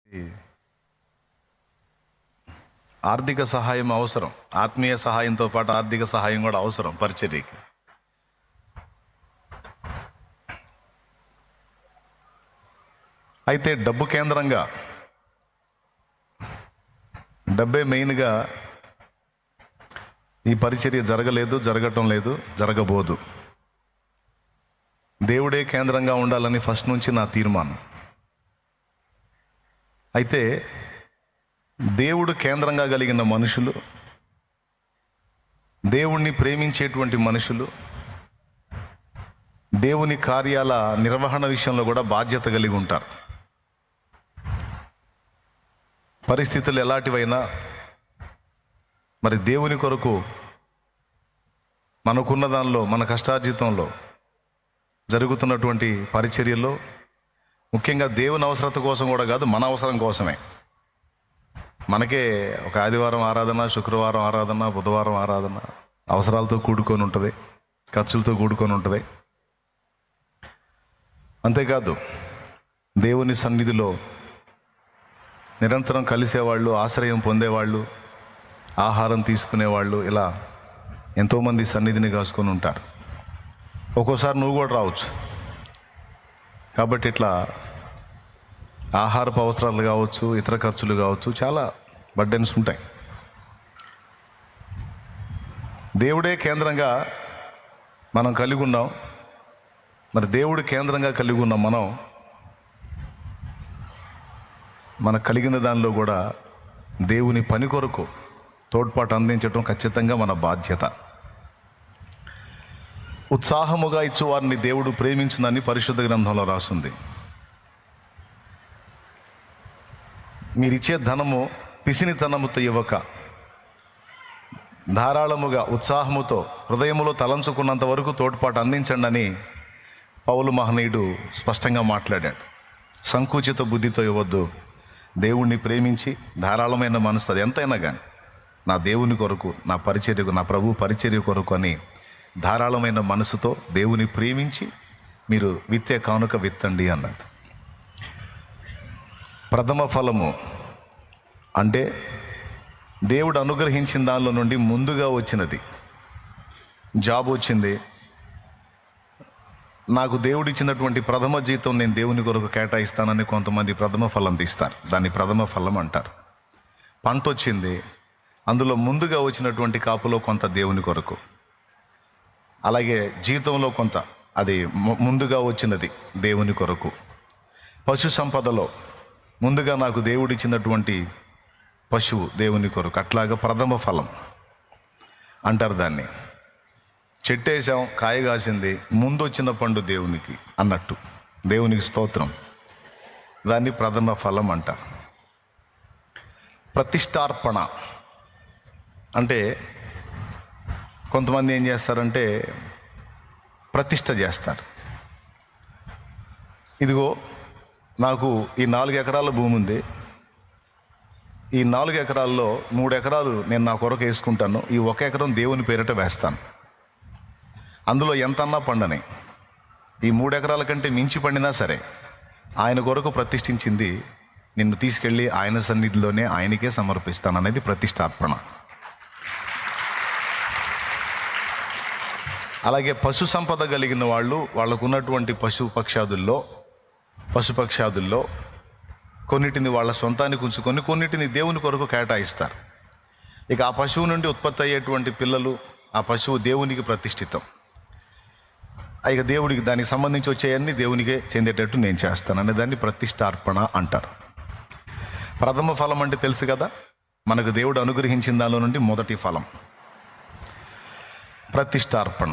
ఈ ఆర్థిక సహాయం అవసరం. ఆత్మీయ సహాయంతో పాటు ఆర్థిక సహాయం కూడా అవసరం పరిచర్యకి. అయితే డబ్బు కేంద్రంగా, డబ్బే మెయిన్గా ఈ పరిచర్య జరగలేదు, జరగటం లేదు, జరగబోదు. దేవుడే కేంద్రంగా ఉండాలని ఫస్ట్ నుంచి నా తీర్మానం. అయితే దేవుడు కేంద్రంగా కలిగిన మనుషులు, దేవుణ్ణి ప్రేమించేటువంటి మనుషులు, దేవుని కార్యాల నిర్వహణ విషయంలో కూడా బాధ్యత కలిగి ఉంటారు. పరిస్థితులు ఎలాంటివైనా మరి దేవుని కొరకు మనకున్న దానిలో, మన కష్టార్జితంలో జరుగుతున్నటువంటి పరిచర్యల్లో ముఖ్యంగా దేవుని అవసరత కోసం కూడా కాదు, మన అవసరం కోసమే. మనకే ఒక ఆదివారం ఆరాధన, శుక్రవారం ఆరాధన, బుధవారం ఆరాధన అవసరాలతో కూడుకొని ఉంటుంది, ఖర్చులతో కూడుకొని ఉంటుంది. అంతేకాదు దేవుని సన్నిధిలో నిరంతరం కలిసేవాళ్ళు, ఆశ్రయం పొందేవాళ్ళు, ఆహారం తీసుకునేవాళ్ళు, ఇలా ఎంతోమంది సన్నిధిని కాసుకొని ఉంటారు. ఒక్కోసారి నువ్వు కూడా రావచ్చు. కాబట్టి ఇట్లా ఆహారపు అవసరాలు కావచ్చు, ఇతర ఖర్చులు కావచ్చు, చాలా బర్డెన్స్ ఉంటాయి. దేవుడే కేంద్రంగా మనం కలిగి ఉన్నాం. మరి దేవుడు కేంద్రంగా కలిగి ఉన్నాం మనం. మనకు కలిగిన దానిలో కూడా దేవుని పని కొరకు తోడ్పాటు అందించడం ఖచ్చితంగా మన బాధ్యత. ఉత్సాహముగా ఇచ్చు వారిని దేవుడు ప్రేమించునని పరిశుద్ధ గ్రంథంలో రాస్తుంది. మీరిచ్చే ధనము పిసినితనముతో ఇవ్వక ధారాళముగా ఉత్సాహముతో హృదయములో తలంచుకున్నంత వరకు తోడ్పాటు అందించండి అని పౌలు మహనీయుడు స్పష్టంగా మాట్లాడాడు. సంకుచిత బుద్ధితో ఇవ్వద్దు. దేవుణ్ణి ప్రేమించి ధారాళమైన మనసు, అది ఎంతైనా కానీ నా దేవుని కొరకు, నా పరిచర్యకు, నా ప్రభు పరిచర్య కొరకు అని ధారాళమైన మనసుతో దేవుని ప్రేమించి మీరు విత్తే కానుక విత్తండి అన్నాడు. ప్రథమ ఫలము అంటే దేవుడు అనుగ్రహించిన దానిలో నుండి ముందుగా వచ్చినది. జాబ్ వచ్చింది, నాకు దేవుడు ఇచ్చినటువంటి ప్రథమ జీతం నేను దేవుని కొరకు కేటాయిస్తానని కొంతమంది ప్రథమ ఫలం తీస్తారు. దాన్ని ప్రథమ ఫలం అంటారు. పంట వచ్చింది, అందులో ముందుగా వచ్చినటువంటి కాపులో కొంత దేవుని కొరకు, అలాగే జీతంలో కొంత అది ముందుగా వచ్చినది దేవుని కొరకు. పశు సంపదలో ముందుగా నాకు దేవుడిచ్చినటువంటి పశువు దేవుని కొరకు, అట్లాగా ప్రథమ ఫలం అంటారు దాన్ని. చెట్టేసాం, కాయ కాసింది, ముందు వచ్చిన పండు దేవునికి అన్నట్టు, దేవునికి స్తోత్రం, దాన్ని ప్రథమ ఫలం అంటారు. ప్రతిష్టార్పణ అంటే కొంతమంది ఏం చేస్తారంటే ప్రతిష్ట చేస్తారు. ఇదిగో నాకు ఈ 4 ఎకరాల భూమి ఉంది, ఈ 4 ఎకరాల్లో 3 ఎకరాలు నేను నా కొరకు వేసుకుంటాను, ఈ 1 ఎకరం దేవుని పేరిట వేస్తాను, అందులో ఎంతన్నా పండని, ఈ 3 ఎకరాల కంటే మించి పండినా సరే ఆయన కొరకు ప్రతిష్ఠించింది నిన్ను తీసుకెళ్ళి ఆయన సన్నిధిలోనే ఆయనకే సమర్పిస్తాను అనేది ప్రతిష్టార్పణ. అలాగే పశు సంపద కలిగిన వాళ్ళు, వాళ్ళకు ఉన్నటువంటి పశుపక్షాదుల్లో కొన్నిటిని వాళ్ళ సొంతానికి ఉంచుకొని కొన్నిటిని దేవుని కొరకు కేటాయిస్తారు. ఇక ఆ పశువు నుండి ఉత్పత్తి అయ్యేటువంటి పిల్లలు, ఆ పశువు దేవునికి ప్రతిష్ఠితం. ఇక దేవుడికి దానికి సంబంధించి వచ్చేయన్నీ దేవునికే చెందేటట్టు నేను చేస్తాను అనే దాన్ని ప్రతిష్టార్పణ అంటారు. ప్రథమ ఫలం అంటే తెలుసు కదా, మనకు దేవుడు అనుగ్రహించిన దానిలో నుండి మొదటి ఫలం. ప్రతిష్టార్పణ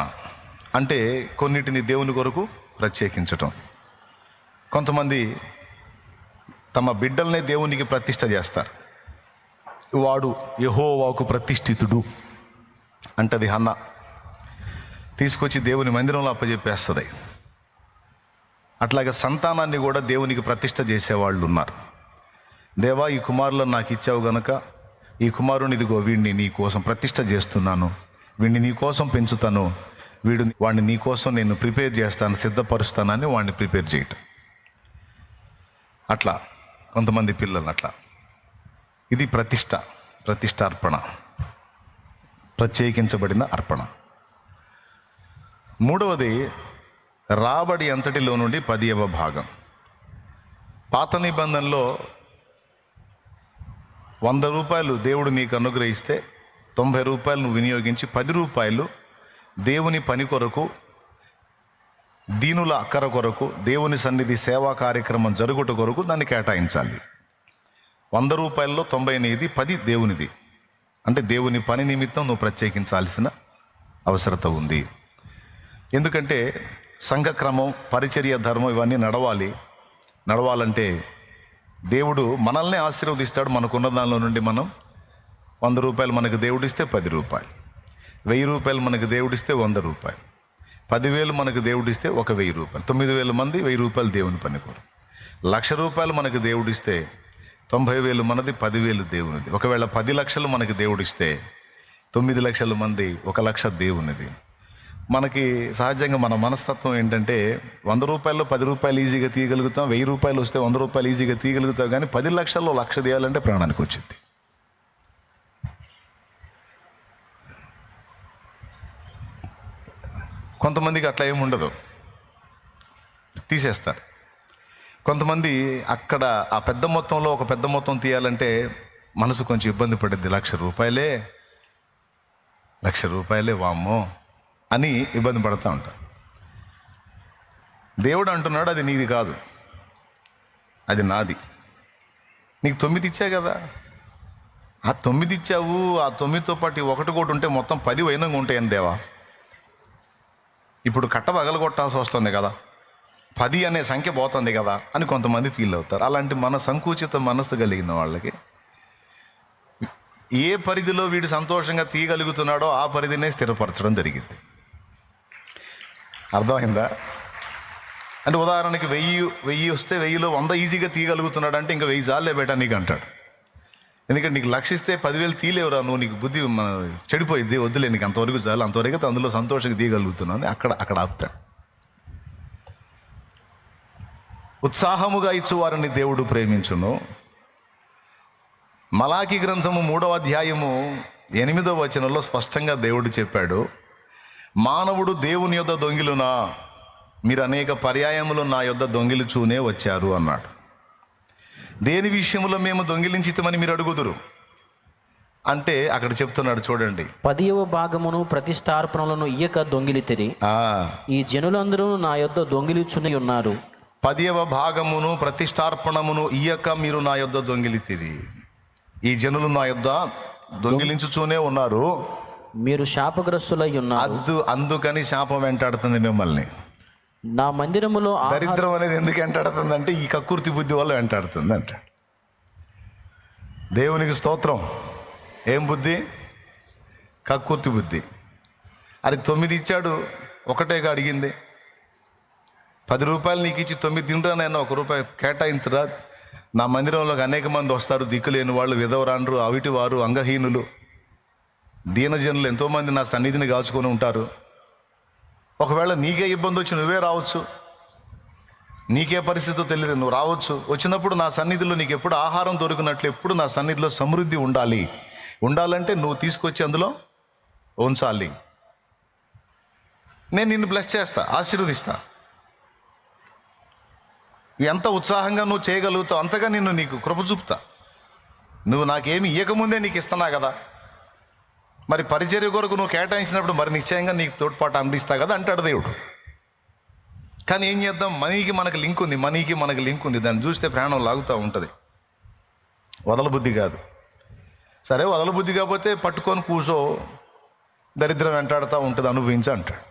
అంటే కొన్నిటిని దేవుని కొరకు ప్రత్యేకించటం. కొంతమంది తమ బిడ్డల్నే దేవునికి ప్రతిష్ట చేస్తారు. వాడు యెహోవాకు ప్రతిష్ఠితుడు అంటది హన్న, తీసుకొచ్చి దేవుని మందిరంలో అప్పచెప్పేస్తుంది. అట్లాగే సంతానాన్ని కూడా దేవునికి ప్రతిష్ట చేసేవాళ్ళు ఉన్నారు. దేవా, ఈ కుమారులను నాకు ఇచ్చావు గనక ఈ కుమారుని ఇదిగో వీడిని నీ కోసం ప్రతిష్ట చేస్తున్నాను, వీడిని నీ కోసం పెంచుతాను, వాడిని నీ కోసం నేను ప్రిపేర్ చేస్తాను, సిద్ధపరుస్తానని వాడిని ప్రిపేర్ చేయటం. అట్లా కొంతమంది పిల్లలు అట్లా. ఇది ప్రతిష్టార్పణ, ప్రత్యేకించబడిన అర్పణ. మూడవది రాబడి అంతటిలో నుండి 10వ భాగం. పాత నిబంధనలో 100 రూపాయలు దేవుడు నీకు అనుగ్రహిస్తే 90 రూపాయలు నువ్వు వినియోగించి 10 రూపాయలు దేవుని పని కొరకు, దీనుల అక్కర కొరకు, దేవుని సన్నిధి సేవా కార్యక్రమం జరుగుట కొరకు దాన్ని కేటాయించాలి. 100 రూపాయల్లో 98, 10 దేవునిది. అంటే దేవుని పని నిమిత్తం నువ్వు ప్రత్యేకించాల్సిన అవసరత ఉంది. ఎందుకంటే సంఘక్రమం, పరిచర్య ధర్మం ఇవన్నీ నడవాలంటే దేవుడు మనల్ని ఆశీర్వదిస్తాడు. మనకున్న దానిలో నుండి మనం 100 రూపాయలు మనకు దేవుడిస్తే 10 రూపాయలు, 1000 రూపాయలు మనకు దేవుడిస్తే 100 రూపాయలు, 10,000 మనకు దేవుడిస్తే 1,000 రూపాయలు, 9,000 మంది 1000 రూపాయలు దేవుని పని కొరకు. 1,00,000 రూపాయలు మనకు దేవుడిస్తే 90,000 మనది, 10,000 దేవునిది. ఒకవేళ 10 లక్షలు మనకు దేవుడిస్తే 9 లక్షల మంది, 1,00,000 దేవునిది. మనకి సహజంగా మన మనస్తత్వం ఏంటంటే 100 రూపాయల్లో 10 రూపాయలు ఈజీగా తీయగలుగుతాం, 1000 రూపాయలు వస్తే 100 రూపాయలు ఈజీగా తీయగలుగుతాం. కానీ 10 లక్షల్లో 1,00,000 తీయాలంటే ప్రాణానికి వచ్చింది. కొంతమందికి అట్లా ఏమి ఉండదు, తీసేస్తారు. కొంతమంది అక్కడ ఆ పెద్ద మొత్తంలో ఒక పెద్ద మొత్తం తీయాలంటే మనసు కొంచెం ఇబ్బంది పడుద్ది. 1,00,000 రూపాయలే వామ్మో అని ఇబ్బంది పడుతూ ఉంటారు. దేవుడు అంటున్నాడు, అది నీది కాదు, అది నాది. నీకు 9 ఇచ్చా కదా, ఆ 9 ఇచ్చావు. ఆ 9తో పాటు 1 కూడా ఉంటే మొత్తం 10 వైనంగా ఉంటాయని దేవా. ఇప్పుడు కట్ట పగలగొట్టాల్సి వస్తుంది కదా, 10 అనే సంఖ్య పోతుంది కదా అని కొంతమంది ఫీల్ అవుతారు. అలాంటి సంకుచిత మనస్సు కలిగిన వాళ్ళకి ఏ పరిధిలో వీడు సంతోషంగా తీయగలుగుతున్నాడో ఆ పరిధినే స్థిరపరచడం జరిగింది. అర్థమైందా? అంటే ఉదాహరణకి 1000 వస్తే 1000లో 100 ఈజీగా తీయగలుగుతున్నాడు అంటే ఇంకా 1000 జాలే బేటా నీకు అంటాడు. ఎందుకంటే నీకు లక్షిస్తే 10,000 తీయలేవురా నువ్వు, నీకు బుద్ధి చెడిపోయిద్ది, వద్దులే నీకు అంతవరకు చాలు, అంతవరకు అయితే అందులో సంతోషంగా తీయగలుగుతున్నాను అక్కడ ఆపుతాడు. ఉత్సాహముగా ఇచ్చు వారిని దేవుడు ప్రేమించును. మలాకి గ్రంథము 3వ అధ్యాయము 8వ వచనంలో స్పష్టంగా దేవుడు చెప్పాడు, మానవుడు దేవుని యొద్ద దొంగిలునా, మీరు అనేక పర్యాయములు నా యొద్ద దొంగిలిచూనే వచ్చారు అన్నాడు. దేని విషయంలో మేము దొంగిలించితమని మీరు అడుగుదురు అంటే అక్కడ చెప్తున్నాడు చూడండి, 10వ భాగమును ప్రతిష్టార్పణలను ఇయ్యక దొంగిలితిరి, ఈ జనులందరూ నా యొద్ద దొంగిలిచుని ఉన్నారు. 10వ భాగమును ప్రతిష్టార్పణమును ఇయ్యక మీరు నా యొద్ద దొంగిలితిరి, ఈ జనులు నా యొద్ద దొంగిలించుచూనే ఉన్నారు, మీరు శాపగ్రస్తులై ఉన్నారు. అందుకని శాపం వెంటాడుతుంది మిమ్మల్ని. నా మందిరములో దరిద్రం అనేది ఎందుకు వెంటాడుతుంది అంటే ఈ కక్కుర్తి బుద్ధి వల్ల వెంటాడుతుంది అంటాడు. దేవునికి స్తోత్రం. ఏం బుద్ధి? కక్కుర్తి బుద్ధి. అది 9 ఇచ్చాడు, ఒకటేగా అడిగింది. 10 రూపాయలు నీకు ఇచ్చి 9 తినరా, నేను 1 రూపాయి కేటాయించరా. నా మందిరంలోకి అనేక మంది వస్తారు, దిక్కులేని వాళ్ళు, విధవరాండ్రు, అవిటి వారు, అంగహీనులు, దీనజనులు ఎంతోమంది నా సన్నిధిని కాచుకొని ఉంటారు. ఒకవేళ నీకే ఇబ్బంది వచ్చి నువ్వే రావచ్చు, నీకే పరిస్థితితో తెలియదు, నువ్వు రావచ్చు. వచ్చినప్పుడు నా సన్నిధిలో నీకు ఎప్పుడు ఆహారం దొరికినట్లు, ఎప్పుడు నా సన్నిధిలో సమృద్ధి ఉండాలంటే నువ్వు తీసుకొచ్చి అందులో ఉంచాలి. నేను నిన్ను బ్లెస్ చేస్తా, ఆశీర్వదిస్తా. ఎంత ఉత్సాహంగా నువ్వు చేయగలుగుతావు అంతగా నీకు కృప చూపుతా. నువ్వు నాకేమి ఇవ్వకముందే నీకు ఇస్తున్నా కదా, మరి పరిచర్య కొరకు నువ్వు కేటాయించినప్పుడు మరి నిశ్చయంగా నీకు తోడ్పాటు అందిస్తా కదా అంటాడు దేవుడు. కానీ ఏం చేద్దాం, మనీకి మనకు లింక్ ఉంది, దాన్ని చూస్తే ప్రాణం లాగుతూ ఉంటుంది. వదలబుద్ధి కాదు. సరే వదలబుద్ధి కాకపోతే పట్టుకొని కూసో, దరిద్రం వెంటాడుతూ ఉంటుంది, అనుభవించు అంటాడు.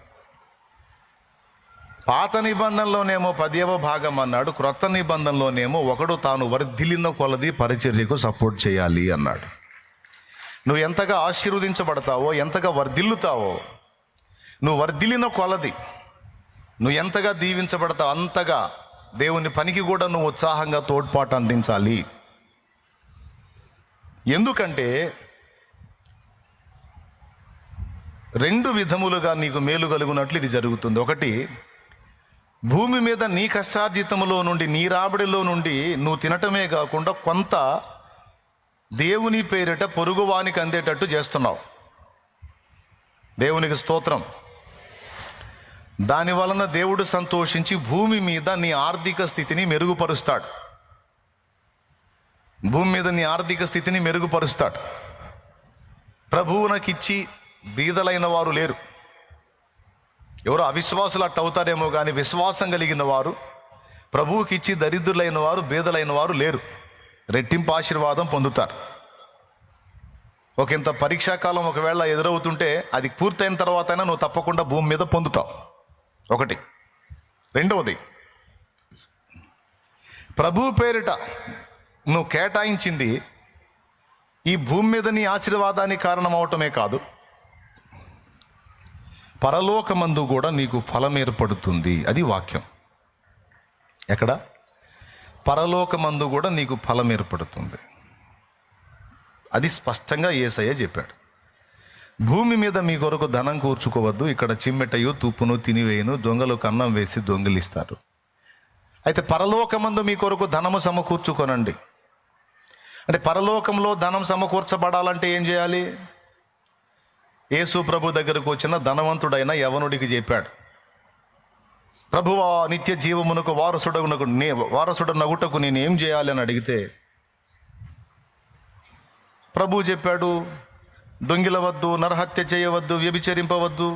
పాత నిబంధనలోనేమో 10వ భాగం అన్నాడు, క్రొత్త నిబంధనలోనేమో ఒకడు తాను వర్ధిల్లిన కొలది పరిచర్యకు సపోర్ట్ చేయాలి అన్నాడు. నువ్వు ఎంతగా ఆశీర్వదించబడతావో, ఎంతగా వర్ధిల్లుతావో, నువ్వు వర్ధిల్లిన కొలది, నువ్వు ఎంతగా దీవించబడతావు అంతగా దేవుని పనికి కూడా నువ్వు ఉత్సాహంగా తోడ్పాటు అందించాలి. ఎందుకంటే 2 విధములుగా నీకు మేలు కలుగునట్లు ఇది జరుగుతుంది. ఒకటి, భూమి మీద నీ కష్టార్జితములో నుండి, నీ రాబడిలో నుండి నువ్వు తినటమే కాకుండా కొంత దేవుని పేరిట పొరుగువానికి అందేటట్టు చేస్తున్నావు. దేవునికి స్తోత్రం. దాని వలన దేవుడు సంతోషించి భూమి మీద నీ ఆర్థిక స్థితిని మెరుగుపరుస్తాడు. భూమి మీద నీ ఆర్థిక స్థితిని మెరుగుపరుస్తాడు. ప్రభువునకిచ్చి బీదలైన వారు లేరు. ఎవరో అవిశ్వాసులు అట్ట అవుతారేమో కానీ విశ్వాసం కలిగిన వారు, ప్రభువుకిచ్చి దరిద్రులైన వారు, బీదలైన వారు లేరు. రెట్టింపు ఆశీర్వాదం పొందుతారు. ఒకంత పరీక్షాకాలం ఒకవేళ ఎదురవుతుంటే అది పూర్తయిన తర్వాత అయినా నువ్వు తప్పకుండా భూమి మీద పొందుతావు. ఒకటి. రెండవది, ప్రభువు పేరిట నువ్వు కేటాయించింది ఈ భూమి మీద నీ ఆశీర్వాదానికి కారణమవటమే కాదు, పరలోకమందు కూడా నీకు ఫలం ఏర్పడుతుంది. అది వాక్యం. ఎక్కడ? పరలోకమందు కూడా నీకు ఫలం ఏర్పడుతుంది. అది స్పష్టంగా యేసయ్య చెప్పాడు. భూమి మీద మీ కొరకు ధనం కూర్చుకోవద్దు, ఇక్కడ చిమ్మెటయు తుప్పును తినివేయును, దొంగలకు అన్నం వేసి దొంగిలిస్తారు. అయితే పరలోకమందు మీ కొరకు ధనము సమకూర్చుకొనండి. అంటే పరలోకంలో ధనం సమకూర్చబడాలంటే ఏం చేయాలి? యేసు ప్రభు దగ్గరకు వచ్చిన ధనవంతుడైన యవనుడికి చెప్పాడు, ప్రభువా, నిత్య జీవమునకు వారసుడనగుటకు నేను ఏం చేయాలి అని అడిగితే ప్రభు చెప్పాడు, దొంగిలవద్దు, నరహత్య చేయవద్దు, వ్యభిచరింపవద్దు,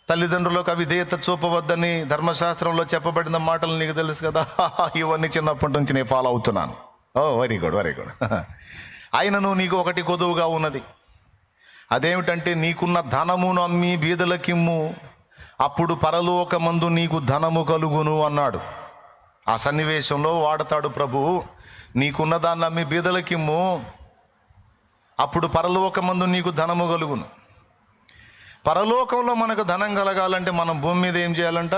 తల్లిదండ్రులకు అవిధేయత చూపవద్దని ధర్మశాస్త్రంలో చెప్పబడిన మాటలు నీకు తెలుసు కదా. ఇవన్నీ చిన్నప్పటి నుంచి నేను ఫాలో అవుతున్నాను. Very good, very good. ఆయనను నీకు ఒకటి కొదువుగా ఉన్నది. అదేమిటంటే నీకున్న ధనమును అమ్మి బీదలకిమ్ము, అప్పుడు పరలోకమందు నీకు ధనము కలుగును అన్నాడు. ఆ సన్నివేశంలో వాడతాడు ప్రభువు, నీకున్న దాన్ని అమ్మి బీదలకిమ్ము, అప్పుడు పరలోకమందు నీకు ధనము కలుగును. పరలోకంలో మనకు ధనం కలగాలంటే మనం భూమి మీద ఏం చేయాలంట?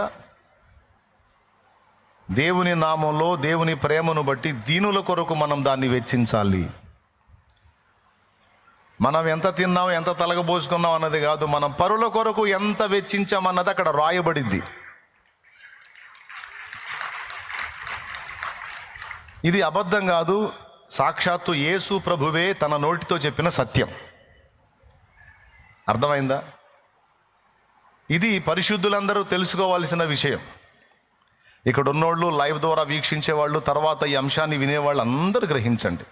దేవుని నామంలో, దేవుని ప్రేమను బట్టి దీనుల కొరకు మనం దాన్ని వెచ్చించాలి. మనం ఎంత తిన్నాం, ఎంత తలగబోసుకున్నాం అన్నది కాదు, మనం పరుల కొరకు ఎంత వెచ్చించామన్నది అక్కడ రాయబడిద్ది. ఇది అబద్ధం కాదు, సాక్షాత్తు యేసు ప్రభువే తన నోటితో చెప్పిన సత్యం. అర్థమైందా? ఇది పరిశుద్ధులందరూ తెలుసుకోవాల్సిన విషయం. ఇక్కడ ఉన్నోళ్ళు, లైవ్ ద్వారా వీక్షించేవాళ్ళు, తర్వాత ఈ అంశాన్ని వినేవాళ్ళు అందరూ గ్రహించండి.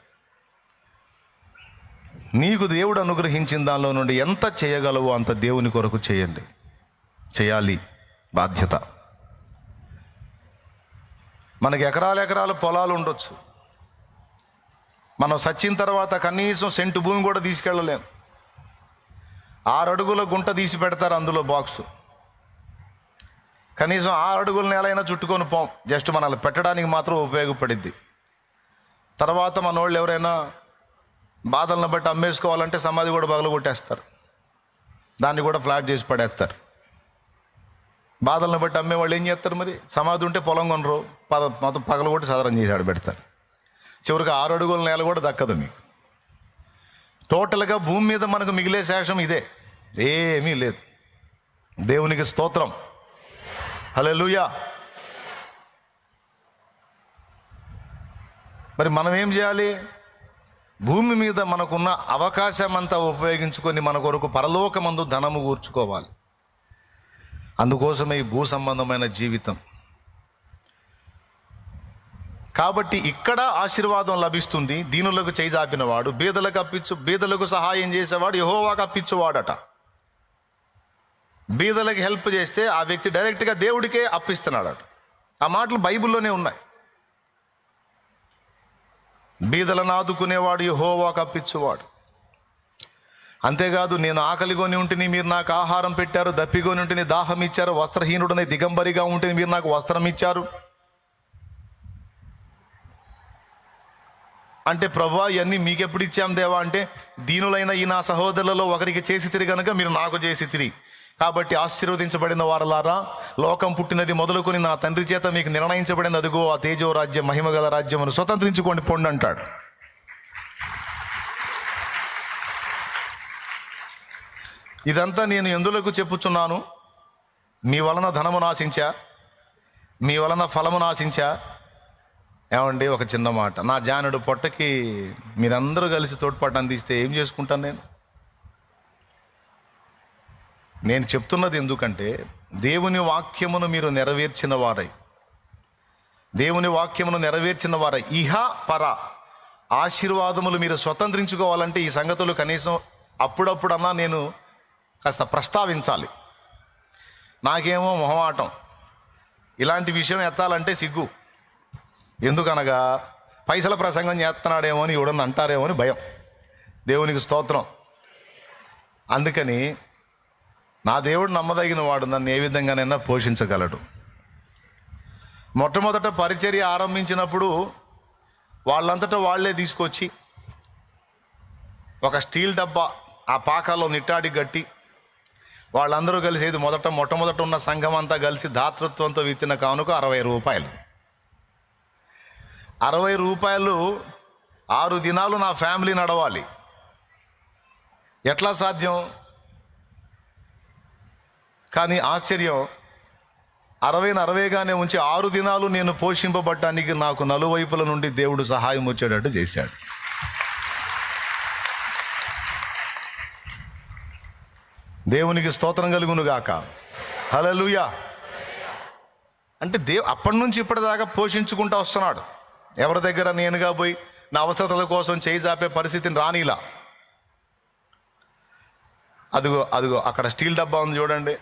నీకు దేవుడు అనుగ్రహించిన దానిలో నుండి ఎంత చేయగలవో అంత దేవుని కొరకు చేయండి. చేయాలి, బాధ్యత. మనకి ఎకరాల పొలాలు ఉండొచ్చు, మనం సచ్చిన తర్వాత కనీసం సెంటు భూమి కూడా తీసుకెళ్ళలేం. 6 అడుగుల గుంట తీసి పెడతారు, అందులో బాక్సు. కనీసం 6 అడుగుల నేలైనా చుట్టుకొని పోం, జస్ట్ మనల్ని పెట్టడానికి మాత్రం ఉపయోగపడిద్ది. తర్వాత మన వాళ్ళు ఎవరైనా బాధలను బట్టి అమ్మేసుకోవాలంటే సమాధి కూడా పగలగొట్టేస్తారు, దాన్ని కూడా ఫ్లాట్ చేసి పడేస్తారు. బాధలను బట్టి అమ్మేవాళ్ళు ఏం చేస్తారు మరి? సమాధి ఉంటే పొలం కొనరు, మొత్తం పగలగొట్టి సదరం చేసి ఆడబెడతారు. చివరికి 6 అడుగుల నేల కూడా దక్కదు మీకు. టోటల్గా భూమి మీద మనకు మిగిలే శేషం ఇదే, ఏమీ లేదు. దేవునికి స్తోత్రం, హల్లెలూయా. మరి మనం ఏం చేయాలి? భూమి మీద మనకున్న అవకాశం అంతా ఉపయోగించుకొని మన కొరకు పరలోకమందు ధనము కూర్చుకోవాలి. అందుకోసమే ఈ భూ సంబంధమైన జీవితం. కాబట్టి ఇక్కడ ఆశీర్వాదం లభిస్తుంది. దీనులకు చేయి చాపినవాడు, బీదలకు సహాయం చేసేవాడు యెహోవాకు అప్పించువాడట. బీదలకు హెల్ప్ చేస్తే ఆ వ్యక్తి డైరెక్ట్గా దేవుడికే అప్పిస్తున్నాడట. ఆ మాటలు బైబిల్లోనే ఉన్నాయి. బీదలను ఆదుకునేవాడు యెహోవాకు అప్పించువాడు. అంతేకాదు, నేను ఆకలిగొని ఉంటిని మీరు నాకు ఆహారం పెట్టారు, దప్పిగొని ఉంటిని దాహం ఇచ్చారు, వస్త్రహీనుడని దిగంబరిగా ఉంటిని మీరు నాకు వస్త్రం ఇచ్చారు. అంటే ప్రభువా, ఇవన్నీ మీకెప్పుడు ఇచ్చాం దేవా అంటే, దీనులైన ఈ నా సహోదరులలో ఒకరికి చేసి తిరిగి కనుక మీరు నాకు చేసి తిరిగి. కాబట్టి ఆశీర్వదించబడిన వారలారా, లోకం పుట్టినది మొదలుకొని నా తండ్రి చేత మీకు నిర్ణయించబడిన అదిగో ఆ తేజో రాజ్యం, మహిమగల రాజ్యమును స్వతంత్రించుకోండి పొండి అంటాడు. ఇదంతా నేను ఎందులకు చెప్పుచున్నాను? మీ వలన ధనము నాశించా, మీ వలన ఫలమును ఆశించా? ఏమండి, ఒక చిన్న మాట, నా జానుడు పొట్టకి మీరందరూ కలిసి తోడ్పాటు అందిస్తే ఏం చేసుకుంటాను నేను చెప్తున్నది ఎందుకంటే, దేవుని వాక్యమును మీరు నెరవేర్చిన వారై, దేవుని వాక్యమును నెరవేర్చిన వారై ఇహ పర ఆశీర్వాదములు మీరు స్వతంత్రించుకోవాలంటే ఈ సంగతులు కనీసం అప్పుడప్పుడన్నా నేను కాస్త ప్రస్తావించాలి. నాకేమో మొహమాటం, ఇలాంటి విషయం ఎత్తాలంటే సిగ్గు. ఎందుకనగా పైసల ప్రసంగం చేస్తున్నాడేమో అని ఎవడన్నా అంటారేమో అని భయం. దేవునికి స్తోత్రం. అందుకని నా దేవుడు నమ్మదగిన వాడు, నన్ను ఏ విధంగానైనా పోషించగలడు. మొట్టమొదట పరిచర్య ఆరంభించినప్పుడు వాళ్ళంతటా వాళ్లే తీసుకొచ్చి ఒక స్టీల్ డబ్బా ఆ పాకాలో నిట్టాడి గట్టి వాళ్ళందరూ కలిసి మొట్టమొదట ఉన్న సంఘం అంతా కలిసి దాతృత్వంతో విత్తిన కానుక 60 రూపాయలు. 60 రూపాయలు 6 దినాలు నా ఫ్యామిలీ నడవాలి. ఎట్లా సాధ్యం? కానీ ఆశ్చర్యం, 60గానే ఉంచి 6 దినాలు నేను పోషింపబడటానికి నాకు నలువైపుల నుండి దేవుడు సహాయం వచ్చేటట్టు చేశాడు. దేవునికి స్తోత్రం కలుగును గాక. హల్లెలూయా. అంటే అప్పటి నుంచి ఇప్పటిదాకా పోషించుకుంటూ వస్తున్నాడు. ఎవరి దగ్గర నేనుగా పోయి నా అవసరతల కోసం చేయి చాపే పరిస్థితిని రానిలా. అదిగో అక్కడ స్టీల్ డబ్బా ఉంది చూడండి,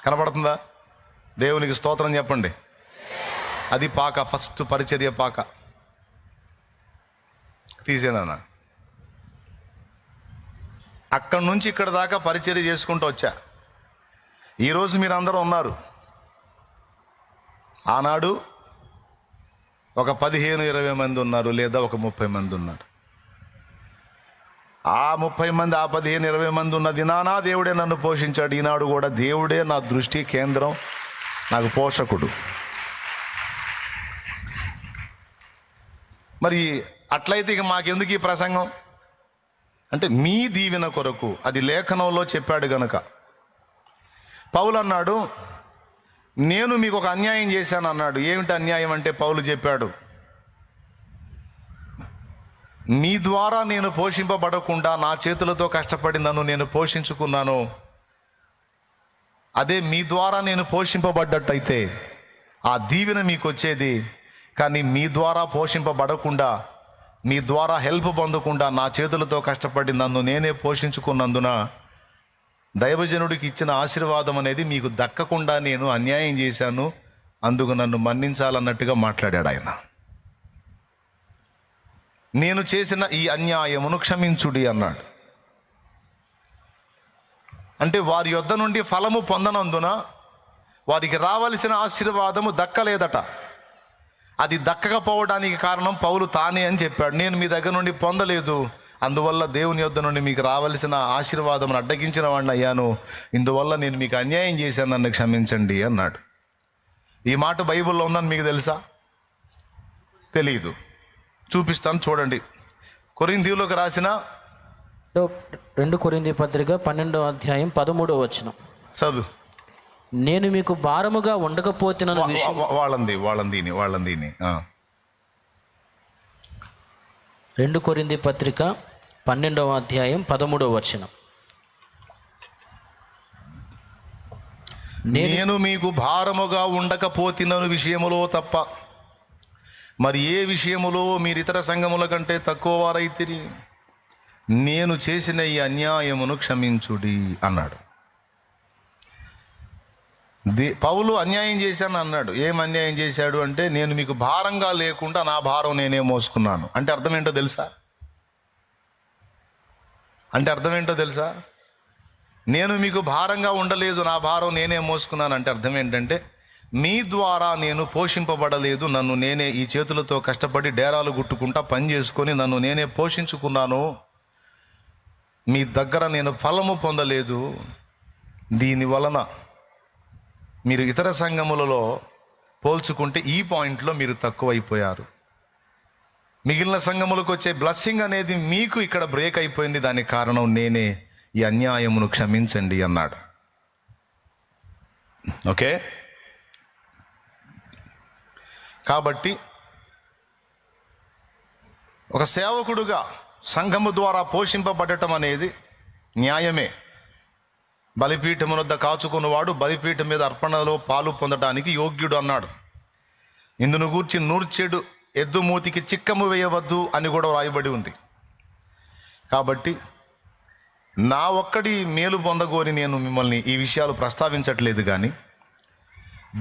కనపడుతుందా? దేవునికి స్తోత్రం చెప్పండి. అది పాక, ఫస్ట్ పరిచర్య పాక. తీసేనా? అక్కడి నుంచి ఇక్కడ దాకా పరిచర్య చేసుకుంటూ వచ్చా. ఈరోజు మీరు అందరూ ఉన్నారు. ఆనాడు ఒక 15-20 మంది ఉన్నారు, లేదా ఒక 30 మంది ఉన్నారు. ఆ 30 మంది, ఆ 15-20 మంది ఉన్న దినానా దేవుడే నన్ను పోషించాడు. ఈనాడు కూడా దేవుడే నా దృష్టి కేంద్రం, నాకు పోషకుడు. మరి అట్లయితే ఇక మాకెందుకు ఈ ప్రసంగం అంటే, మీ దీవెన కొరకు. అది లేఖనంలో చెప్పాడు గనక. పౌలు అన్నాడు, నేను మీకు ఒక అన్యాయం చేశాను అన్నాడు. ఏమిటి అన్యాయం అంటే, పౌలు చెప్పాడు, మీ ద్వారా నేను పోషింపబడకుండా నా చేతులతో కష్టపడి నన్ను నేను పోషించుకున్నాను. అదే మీ ద్వారా నేను పోషింపబడ్డట్టయితే ఆ దీవెన మీకు వచ్చేది. కానీ మీ ద్వారా పోషింపబడకుండా, మీ ద్వారా హెల్ప్ పొందకుండా నా చేతులతో కష్టపడి నన్ను నేనే పోషించుకున్నందున దైవజనుడికి ఇచ్చిన ఆశీర్వాదం అనేది మీకు దక్కకుండా నేను అన్యాయం చేశాను, అందుకు నన్ను మన్నించాలన్నట్టుగా మాట్లాడాడు ఆయన. నేను చేసిన ఈ అన్యాయమును క్షమించుడి అన్నాడు. అంటే వారి యొద్ద నుండి ఫలము పొందనందున వారికి రావలసిన ఆశీర్వాదము దక్కలేదట. అది దక్కకపోవడానికి కారణం పౌలు తానే అని చెప్పాడు. నేను మీ దగ్గర నుండి పొందలేదు, అందువల్ల దేవుని యొద్ద నుండి మీకు రావలసిన ఆశీర్వాదం అడ్డగించిన వాడిని అయ్యాను, ఇందువల్ల నేను మీకు అన్యాయం చేశాను, నన్ను క్షమించండి అన్నాడు. ఈ మాట బైబిల్లో ఉందని మీకు తెలుసా? తెలీదు. చూపిస్తాను చూడండి. కొరింథీయులకు రాసిన 2 కొరింథీ పత్రిక 12వ అధ్యాయం 13వ వచనం చదువు. నేను మీకు భారముగా ఉండకపోతున్న విషయం. వాళ్ళందీని 2 కొరింథీ పత్రిక 12వ అధ్యాయం 13వ వచనం. నేను మీకు భారముగా ఉండకపోతున్న విషయములో తప్ప మరి ఏ విషయములో మీరు ఇతర సంఘముల కంటే తక్కువ వారైతిరి. నేను చేసిన ఈ అన్యాయమును క్షమించుడి అన్నాడు. పౌలు అన్యాయం చేశాను అన్నాడు. ఏం అన్యాయం చేశాడు అంటే, నేను మీకు భారంగా లేకుండా నా భారం నేనే మోసుకున్నాను. అంటే అర్థం ఏంటో తెలుసా? నేను మీకు భారంగా ఉండలేదు, నా భారం నేనే మోసుకున్నాను అంటే అర్థం ఏంటంటే, మీ ద్వారా నేను పోషింపబడలేదు, నన్ను నేనే ఈ చేతులతో కష్టపడి డేరాలు గుట్టుకుంటా పని చేసుకొని నన్ను నేనే పోషించుకున్నాను. మీ దగ్గర నేను ఫలము పొందలేదు. దీని వలన మీరు ఇతర సంఘములలో పోల్చుకుంటే ఈ పాయింట్లో మీరు తక్కువైపోయారు. మిగిలిన సంఘములకు వచ్చే బ్లెస్సింగ్ అనేది మీకు ఇక్కడ బ్రేక్ అయిపోయింది. దానికి కారణం నేనే. ఈ అన్యాయమును క్షమించండి అన్నాడు. ఓకే, కాబట్టి ఒక సేవకుడుగా సంఘము ద్వారా పోషింపబడటం అనేది న్యాయమే. బలిపీఠము వద్ద కాచుకున్నవాడు బలిపీఠం మీద అర్పణలో పాలు పొందడానికి యోగ్యుడు అన్నాడు. ఇందును గూర్చి నూర్చెడు ఎద్దు మూతికి చిక్కము వేయవద్దు అని కూడా రాయబడి ఉంది. కాబట్టి నా ఒక్కడి మేలు పొందగోరి నేను మిమ్మల్ని ఈ విషయాలు ప్రస్తావించట్లేదు, కానీ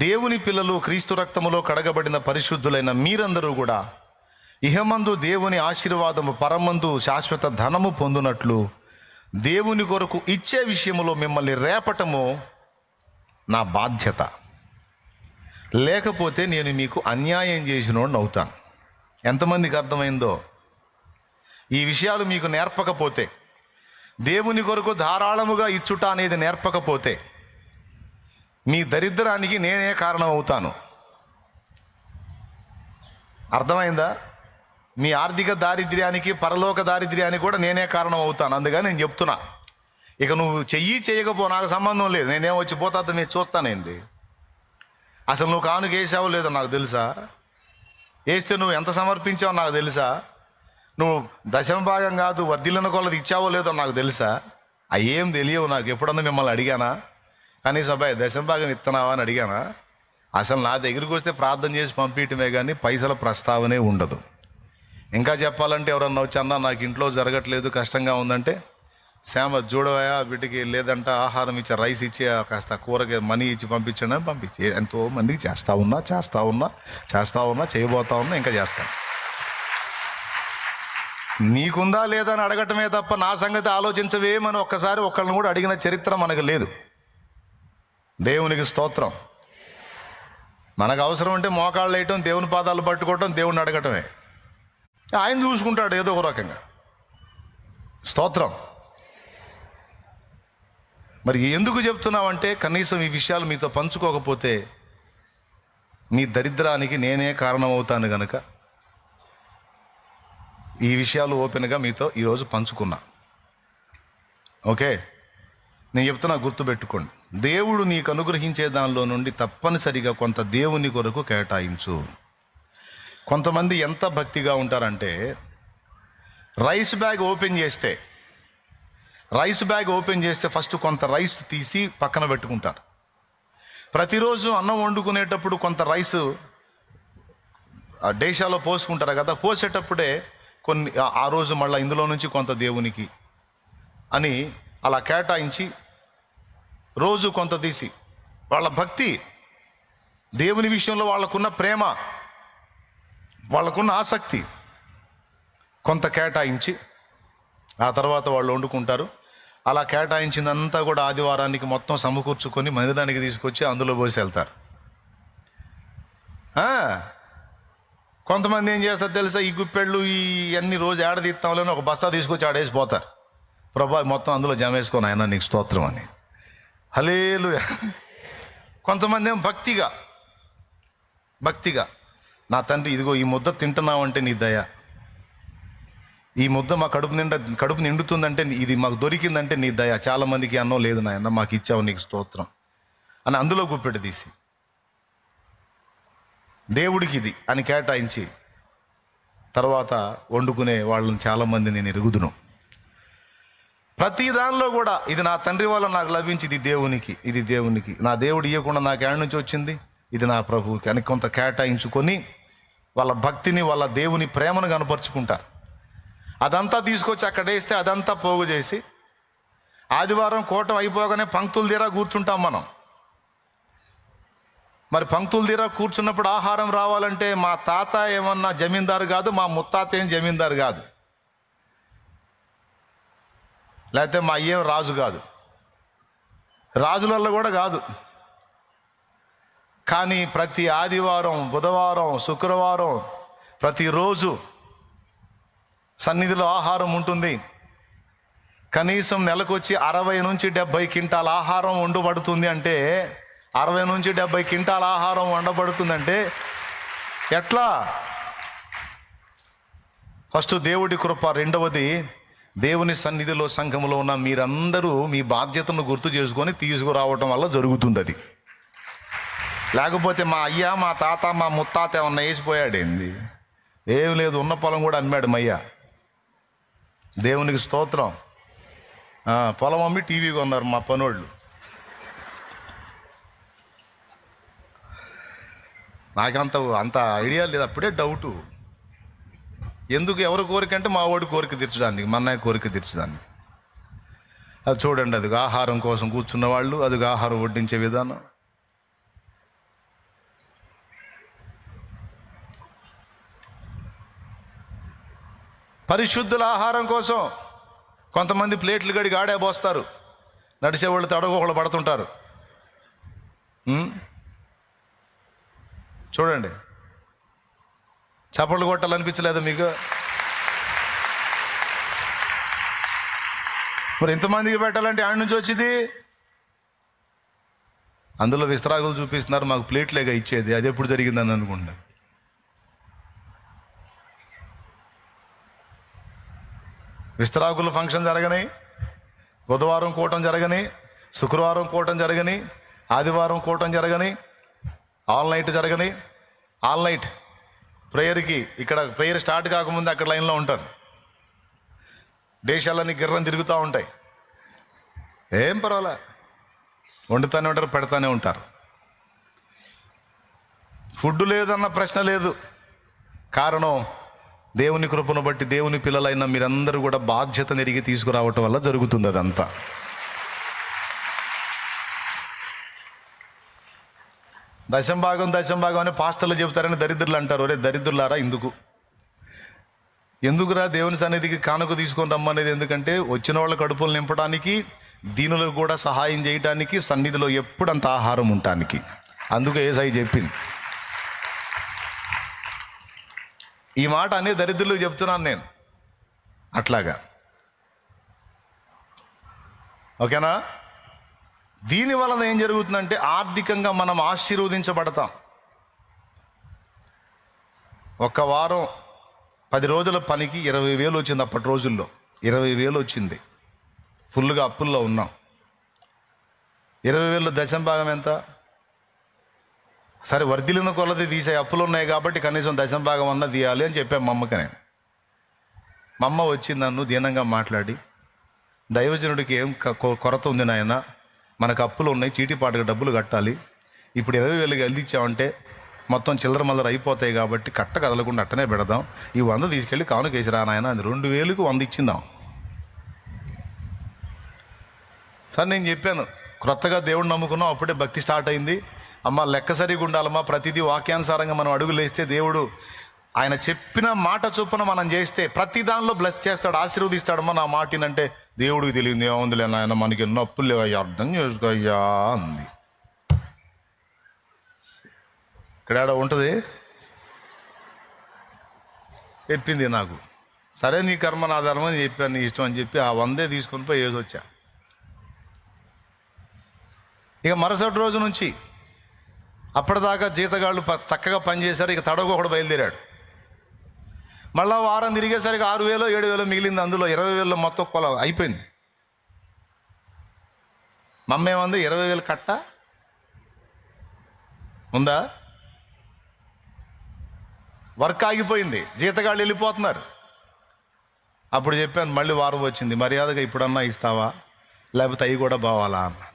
దేవుని పిల్లలు, క్రీస్తు రక్తములో కడగబడిన పరిశుద్ధులైన మీరందరూ కూడా ఇహమందు దేవుని ఆశీర్వాదము, పరమందు శాశ్వత ధనము పొందునట్లు దేవుని కొరకు ఇచ్చే విషయములో మిమ్మల్ని రేపటము నా బాధ్యత. లేకపోతే నేను మీకు అన్యాయం చేసినోడిని అవుతాను. ఎంతమందికి అర్థమైందో? ఈ విషయాలు మీకు నేర్పకపోతే, దేవుని కొరకు ధారాళముగా ఇచ్చుట అనేది నేర్పకపోతే మీ దరిద్రానికి నేనే కారణం అవుతాను. అర్థమైందా? మీ ఆర్థిక దారిద్ర్యానికి, పరలోక దారిద్ర్యానికి కూడా నేనే కారణం అవుతాను. అందుకని నేను చెప్తున్నా, ఇక నువ్వు చేయకపో, నాకు సంబంధం లేదు. నేనేం వచ్చి పోతా మీరు చూస్తానేంది? అసలు నువ్వు కానుక వేసావో లేదో నాకు తెలుసా? వేస్తే నువ్వు ఎంత సమర్పించావో నాకు తెలుసా? నువ్వు దశమ భాగం కాదు వర్ధిల్లిన కొలది ఇచ్చావో లేదో నాకు తెలుసా? అయ్యేం తెలియవు నాకు. ఎప్పుడన్నా మిమ్మల్ని అడిగానా? కనీసం అబ్బాయి దశమ భాగం ఇస్తున్నావా అని అడిగానా? అసలు నా దగ్గరికి వస్తే ప్రార్థన చేసి పంపించటమే కానీ పైసల ప్రస్తావనే ఉండదు. ఇంకా చెప్పాలంటే ఎవరన్నా వచ్చి అన్నా నాకు ఇంట్లో జరగట్లేదు, కష్టంగా ఉందంటే, శ్యామ చూడవయా బిడ్డకి లేదంట ఆహారం ఇచ్చే, రైస్ ఇచ్చి కాస్త కూరకి మనీ ఇచ్చి పంపించండి అని పంపించి ఎంతో మందికి చేస్తూ ఉన్నా చేయబోతా ఉన్నా, ఇంకా చేస్తాను. నీకుందా లేదా అని అడగటమే తప్ప నా సంగతి ఆలోచించవేమని ఒక్కసారి ఒకళ్ళని కూడా అడిగిన చరిత్ర మనకు లేదు. దేవునికి స్తోత్రం. మనకు అవసరం ఉంటే మోకాళ్ళు వేయటం, దేవుని పాదాలు పట్టుకోవటం, దేవుణ్ణి అడగటమే. ఆయన చూసుకుంటాడు ఏదో ఒక రకంగా. స్తోత్రం. మరి ఎందుకు చెప్తున్నావంటే, కనీసం ఈ విషయాలు మీతో పంచుకోకపోతే మీ దరిద్రానికి నేనే కారణమవుతాను గనుక ఈ విషయాలు ఓపెన్గా మీతో ఈరోజు పంచుకున్నా. ఓకే, నేను చెప్తున్నా, గుర్తుపెట్టుకోండి. దేవుడు నీకు అనుగ్రహించే దానిలో నుండి తప్పనిసరిగా కొంత దేవుని కొరకు కేటాయించు. కొంతమంది ఎంత భక్తిగా ఉంటారంటే, రైస్ బ్యాగ్ ఓపెన్ చేస్తే ఫస్ట్ కొంత రైస్ తీసి పక్కన పెట్టుకుంటారు. ప్రతిరోజు అన్నం వండుకునేటప్పుడు కొంత రైస్ డేషాలో పోసుకుంటారు కదా, పోసేటప్పుడే కొన్ని ఆ రోజు మళ్ళీ ఇందులో నుంచి కొంత దేవునికి అని అలా కేటాయించి రోజు కొంత తీసి, వాళ్ళ భక్తి, దేవుని విషయంలో వాళ్ళకున్న ప్రేమ, వాళ్ళకున్న ఆసక్తి కొంత కేటాయించి ఆ తర్వాత వాళ్ళు వండుకుంటారు. అలా కేటాయించిందంతా కూడా ఆదివారానికి మొత్తం సమకూర్చుకొని మందిరానికి తీసుకొచ్చి అందులో పోసి వెళ్తారు. కొంతమంది ఏం చేస్తారు తెలుసా? ఈ గుప్పెళ్ళు ఇవన్నీ రోజు తీస్తాంలేని ఒక బస్తా తీసుకొచ్చి ఆడేసిపోతారు. ప్రభా మొత్తం అందులో జమ వేసుకొని ఆయన నీకు స్తోత్రం అని. హల్లెలూయా. కొంతమంది ఏమో భక్తిగా నా తండ్రి ఇదిగో ఈ ముద్ద తింటున్నావంటే నీ దయ, ఈ ముద్ద మా కడుపు నిండుతుందంటే, ఇది మాకు దొరికిందంటే నీ దయ, చాలామందికి అన్నం లేదు నాయన మాకు ఇచ్చావు నీకు స్తోత్రం అని అందులో గుప్పెడు తీసి దేవుడికి ఇది అని కేటాయించి తర్వాత వండుకునే వాళ్ళని చాలామంది నేను ఎరుగుదును. ప్రతి దానిలో కూడా ఇది నా తండ్రి వల్ల నాకు లభించి ఇది దేవునికి నా దేవుడు ఇవ్వకుండా నాకు ఏడ నుంచి వచ్చింది, ఇది నా ప్రభువుకి అని కొంత కేటాయించుకొని వాళ్ళ భక్తిని, వాళ్ళ దేవుని ప్రేమను కనపరుచుకుంటారు. అదంతా తీసుకొచ్చి అక్కడ వేస్తే అదంతా పోగు చేసి ఆదివారం కూటం అయిపోగానే పంక్తులు తీరా కూర్చుంటాం మనం. మరి పంక్తులు తీరా కూర్చున్నప్పుడు ఆహారం రావాలంటే మా తాత ఏమన్నా జమీందారు కాదు, మా ముత్తాత ఏం జమీందారు కాదు, లేకపోతే మా అయ్యేం రాజు కాదు, రాజులలో కూడా కాదు. కానీ ప్రతి ఆదివారం, బుధవారం, శుక్రవారం ప్రతిరోజు సన్నిధిలో ఆహారం ఉంటుంది. కనీసం నెలకొచ్చి 60 నుంచి 70 క్వింటాల ఆహారం వండబడుతుంది. అంటే 60 నుంచి 70 క్వింటాల ఆహారం వండబడుతుందంటే ఎట్లా? ఫస్ట్ దేవుడి కృప, రెండవది దేవుని సన్నిధిలో సంఘములో ఉన్న మీరందరూ మీ బాధ్యతను గుర్తు చేసుకొని తీసుకురావటం వల్ల జరుగుతుంది అది. లేకపోతే మా అయ్య మా తాత మా ముత్తాత ఏమన్నా వేసిపోయాడు ఏంది? ఏం లేదు, ఉన్న పొలం కూడా అమ్మాడు మయ్య. దేవునికి స్తోత్రం. పొలం అమ్మి టీవీ కొన్నారు మా పనోళ్ళు. నాకంత ఐడియా లేదు, అప్పుడే డౌటు. ఎందుకు? ఎవరి కోరిక అంటే మా వాడి కోరిక తీర్చడానికి, మా అన్నయ్య కోరిక తీర్చడానికి. అది చూడండి, అది ఆహారం కోసం కూర్చున్న వాళ్ళు, అది ఆహారం వడ్డించే విధానం. పరిశుద్ధుల ఆహారం కోసం కొంతమంది ప్లేట్లు గడిగి ఆడే పోస్తారు, నడిచేవాళ్ళు తడగొకళ్ళు పడుతుంటారు. చూడండి, చప్పట్లు కొట్టాలనిపించలేదా మీకు? మరి ఇంతమందికి పెట్టాలంటే ఆడ నుంచి వచ్చింది? అందులో విస్తరాకులు చూపిస్తున్నారు, మాకు ప్లేట్లేగా ఇచ్చేది. అది ఎప్పుడు జరిగిందని అనుకుంటా. విస్తరాకులు ఫంక్షన్ జరగని, బుధవారం కూటం జరగని, శుక్రవారం కూటం జరగని, ఆదివారం కూటం జరగని, ఆల్ నైట్ జరగని. ఆల్ నైట్ ప్రేయర్కి ఇక్కడ ప్రేయర్ స్టార్ట్ కాకముందు అక్కడ లైన్లో ఉంటారు. దేశాలన్నీ గిర్రం తిరుగుతూ ఉంటాయి. ఏం పర్వాలే, వండుతూనే ఉంటారు, పెడతానే ఉంటారు. ఫుడ్ లేదన్న ప్రశ్న లేదు. కారణం, దేవుని కృపను బట్టి దేవుని పిల్లలైన మీరందరూ కూడా బాధ్యత నెరిగి తీసుకురావటం వల్ల జరుగుతుంది అదంతా. దశంభాగం అని పాస్టర్లు చెబుతారని దరిద్రులు అంటారు. ఒరే దరిద్రులారా, ఎందుకురా దేవుని సన్నిధికి కానుక తీసుకొని రమ్మనేది? ఎందుకంటే వచ్చిన వాళ్ళ కడుపులు నింపడానికి, దీనులకు కూడా సహాయం చేయడానికి, సన్నిధిలో ఎప్పుడంత ఆహారం ఉండటానికి. అందుకే యేసయ్య చెప్పింది. ఈ మాట అనే దరిద్రులకు చెప్తున్నాను నేను. అట్లాగా, ఓకేనా? దీని వలన ఏం జరుగుతుందంటే ఆర్థికంగా మనం ఆశీర్వదించబడతాం. ఒక వారం 10 రోజుల పనికి 20,000 వచ్చింది. అప్పటి రోజుల్లో 20,000 వచ్చింది. ఫుల్గా అప్పుల్లో ఉన్నాం. 20,000 దశంభాగం ఎంత? సరే, వర్ధిలిన కొలది తీసే, అప్పులు ఉన్నాయి కాబట్టి కనీసం దశంభాగం అన్న తీయాలి అని చెప్పాను మా అమ్మకి. నేను మా అమ్మ వచ్చి నన్ను దీనంగా మాట్లాడి, దైవజనుడికి ఏం కొరత ఉంది నాయన, మనకు అప్పులు ఉన్నాయి, చీటిపాటుగా డబ్బులు కట్టాలి, ఇప్పుడు 20,000 గెలిచామంటే మొత్తం చిల్లర మల్లర అయిపోతాయి కాబట్టి కట్ట కదలకుండా అట్టనే పెడదాం, ఈ 100 తీసుకెళ్ళి కానుకేసి రా నాయన అని 2,000కి 100 ఇచ్చిందాం. సరే, నేను చెప్పాను, క్రొత్తగా దేవుడిని నమ్ముకున్నాం, అప్పుడే భక్తి స్టార్ట్ అయింది. అమ్మ లెక్క సరిగా ఉండాలమ్మా, ప్రతిదీ వాక్యానుసారంగా మనం అడుగులు వేస్తే దేవుడు ఆయన చెప్పిన మాట చొప్పున మనం చేస్తే ప్రతి దానిలో బ్లెస్ చేస్తాడు, ఆశీర్వదిస్తాడమ్మా. నా మాటినంటే దేవుడికి తెలియదు, ఏముందిలే నాయన, మనకి ఎన్నో అప్పులు లేవయ్యా, అర్థం చేసుకోయ్యా అంది. ఇక్కడ ఉంటుంది, చెప్పింది నాకు. సరే, నీ కర్మ నా ధర్మం అని చెప్పాను, నీ ఇష్టం అని చెప్పి ఆ 100 తీసుకొని పోయి వేసొచ్చా. ఇక మరుసటి రోజు నుంచి అప్పటిదాకా జీతగాళ్ళు చక్కగా పనిచేశారు. ఇక తడవకొకడు బయలుదేరాడు. మళ్ళా వారం తిరిగేసరికి 6,000 7,000 మిగిలింది. అందులో 20,000 మొత్తం కొల అయిపోయింది. మమ్మేమంది, 20,000 కట్ట ఉందా? వర్క్ ఆగిపోయింది, జీతగాళ్ళు వెళ్ళిపోతున్నారు. అప్పుడు చెప్పాను, మళ్ళీ వారం వచ్చింది, మర్యాదగా ఇప్పుడన్నా ఇస్తావా, లేకపోతే అవి కూడా బావాలా అన్నాడు.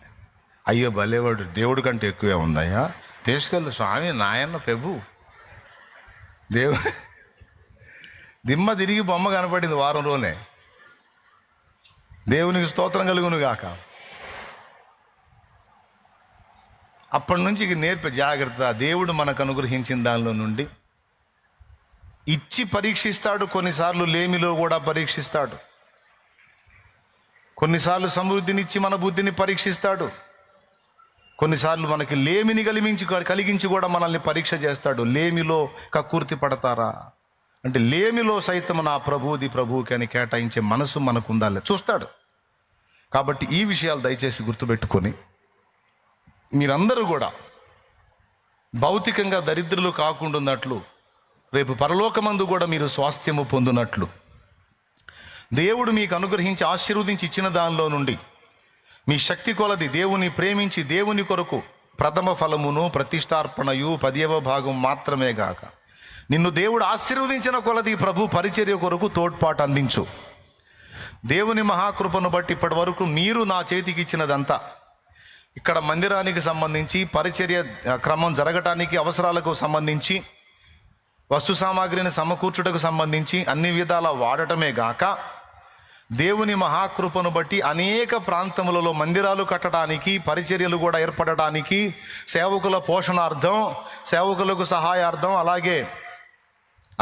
అయ్యో భలేవాడు, దేవుడి కంటే ఎక్కువే ఉందయ్యా, తీసుకెళ్ళి స్వామి నాయన్న ప్రభు. దిమ్మ తిరిగి బొమ్మ కనపడింది వారంలోనే. దేవునికి స్తోత్రం కలుగును గాక. అప్పటి నుంచి ఇక నేర్పే జాగ్రత్త. దేవుడు మనకు అనుగ్రహించిన దానిలో నుండి ఇచ్చి పరీక్షిస్తాడు, కొన్నిసార్లు లేమిలో కూడా పరీక్షిస్తాడు, కొన్నిసార్లు సమృద్ధినిచ్చి మన బుద్ధిని పరీక్షిస్తాడు, కొన్నిసార్లు మనకి లేమిని కలిగించి కూడా మనల్ని పరీక్ష చేస్తాడు. లేమిలో కక్కుర్తి పడతారా అంటే, లేమిలో సైతం నా ప్రభువుది ప్రభువుకి అని కేటాయించే మనసు మనకు ఉండాలి, చూస్తాడు. కాబట్టి ఈ విషయాలు దయచేసి గుర్తుపెట్టుకొని మీరందరూ కూడా భౌతికంగా దరిద్రులు కాకుండా ఉన్నట్లు, రేపు పరలోకమందు కూడా మీరు స్వాస్థ్యము పొందునట్లు, దేవుడు మీకు అనుగ్రహించి ఆశీర్వదించి ఇచ్చిన దానిలో నుండి మీ శక్తి కొలది దేవుని ప్రేమించి దేవుని కొరకు ప్రథమ ఫలమును ప్రతిష్టార్పణయు 10వ భాగం మాత్రమే గాక నిన్ను దేవుడు ఆశీర్వదించిన కొలది ప్రభు పరిచర్య కొరకు తోడ్పాటు అందించు. దేవుని మహాకృపను బట్టి ఇప్పటి వరకు మీరు నా చేతికి ఇచ్చినదంతా, ఇక్కడ మందిరానికి సంబంధించి పరిచర్య క్రమం జరగటానికి అవసరాలకు సంబంధించి వస్తు సామాగ్రిని సమకూర్చుటకు సంబంధించి అన్ని విధాలా వాడటమే గాక దేవుని మహాకృపను బట్టి అనేక ప్రాంతములలో మందిరాలు కట్టడానికి, పరిచర్యలు కూడా ఏర్పడటానికి, సేవకుల పోషణార్థం, సేవకులకు సహాయార్థం, అలాగే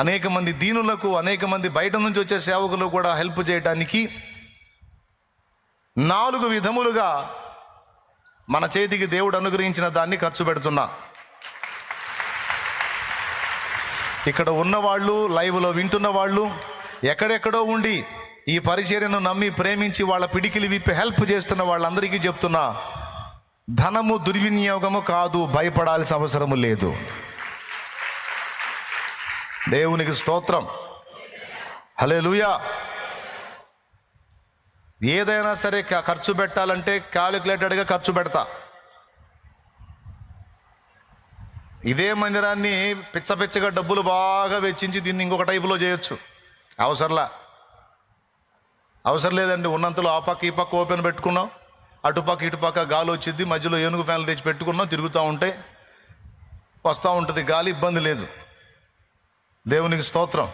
అనేక మంది దీనులకు, అనేక మంది బయట నుంచి వచ్చే సేవకులు కూడా హెల్ప్ చేయడానికి 4 విధములుగా మన చేతికి దేవుడు అనుగ్రహించిన దాన్ని ఖర్చు పెడుతున్నా. ఇక్కడ ఉన్నవాళ్ళు, లైవ్లో వింటున్న వాళ్ళు, ఎక్కడెక్కడో ఉండి ఈ పరిచర్యను నమ్మి ప్రేమించి వాళ్ళ పిడికిలి విప్పి హెల్ప్ చేస్తున్న వాళ్ళందరికీ చెప్తున్నా, ధనము దుర్వినియోగము కాదు, భయపడాల్సిన అవసరము లేదు. దేవునికి స్తోత్రం, హల్లెలూయా. ఏదైనా సరే ఖర్చు పెట్టాలంటే క్యాలిక్యులేటెడ్గా ఖర్చు పెడతా. ఇదే మందిరాన్ని పిచ్చపిచ్చగా డబ్బులు బాగా వెచ్చించి దీన్ని ఇంకొక టైపులో చేయొచ్చు. అవసరం లేదండి. ఉన్నంతలో ఆ పక్క ఈ పక్క ఓపెన్ పెట్టుకున్నాం, అటుపక్క ఇటుపక్క గాలి వచ్చింది, మధ్యలో ఏనుగు ఫ్యాన్లు తెచ్చి పెట్టుకున్నాం, తిరుగుతూ ఉంటాయి, వస్తూ ఉంటుంది గాలి, ఇబ్బంది లేదు. దేవునికి స్తోత్రం.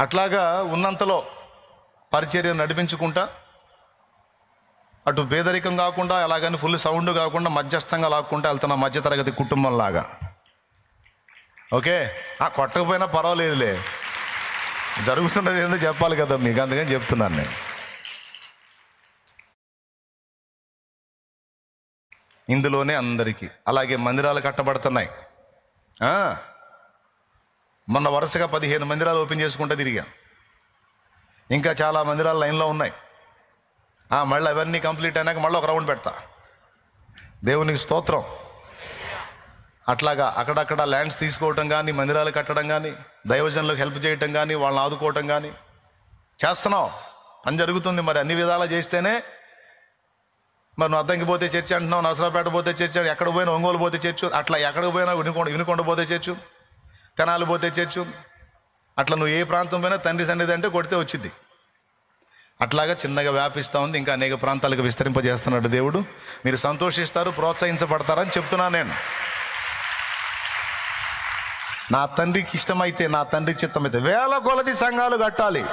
అట్లాగా ఉన్నంతలో పరిచర్య నడిపించుకుంటా, అటు పేదరికం కాకుండా, అలాగని ఫుల్ సౌండ్ కాకుండా, మధ్యస్థంగా లాక్కుంటా వెళ్తున్నా, మధ్యతరగతి కుటుంబంలాగా. ఓకే, కొట్టకపోయినా పర్వాలేదులే, జరుగుతున్నది ఏందో చెప్పాలి కదా మీకు, అందుకని చెప్తున్నాను నేను. ఇందులోనే అందరికీ అలాగే మందిరాలు కట్టబడుతున్నాయి. మొన్న వరుసగా 15 మందిరాలు ఓపెన్ చేసుకుంటూ తిరిగా. ఇంకా చాలా మందిరాలు లైన్లో ఉన్నాయి. మళ్ళీ అవన్నీ కంప్లీట్ అయినాక మళ్ళీ ఒక రౌండ్ పెడతా. దేవునికి స్తోత్రం. అట్లాగా అక్కడక్కడ ల్యాండ్స్ తీసుకోవటం కానీ, మందిరాలు కట్టడం కానీ, దైవజనులకు హెల్ప్ చేయటం కానీ, వాళ్ళని ఆదుకోవటం కానీ చేస్తున్నాం. అని జరుగుతుంది. మరి అన్ని విధాలా చేస్తేనే, మరి నువ్వు అద్దంకి పోతే చర్చి అంటున్నావు, నరసరావుపేట పోతే చర్చి, ఎక్కడ పోయినా ఒంగోలు పోతే చర్చు, అట్లా ఎక్కడికి పోయినా వినుకొండ పోతే చర్చు, తెనాలి పోతే చర్చు, అట్లా నువ్వు ఏ ప్రాంతం పోయినా తండ్రి సన్నిధి అంటే కొడితే వచ్చింది. అట్లాగా చిన్నగా వ్యాపిస్తూ ఉంది. ఇంకా అనేక ప్రాంతాలకు విస్తరింపజేస్తున్నాడు దేవుడు. మీరు సంతోషిస్తారు, ప్రోత్సహించబడతారని చెప్తున్నాను నేను. నా తండ్రికి ఇష్టమైతే, నా తండ్రి చిత్తమైతే 1000 కొలది సంఘాలు కట్టాలి.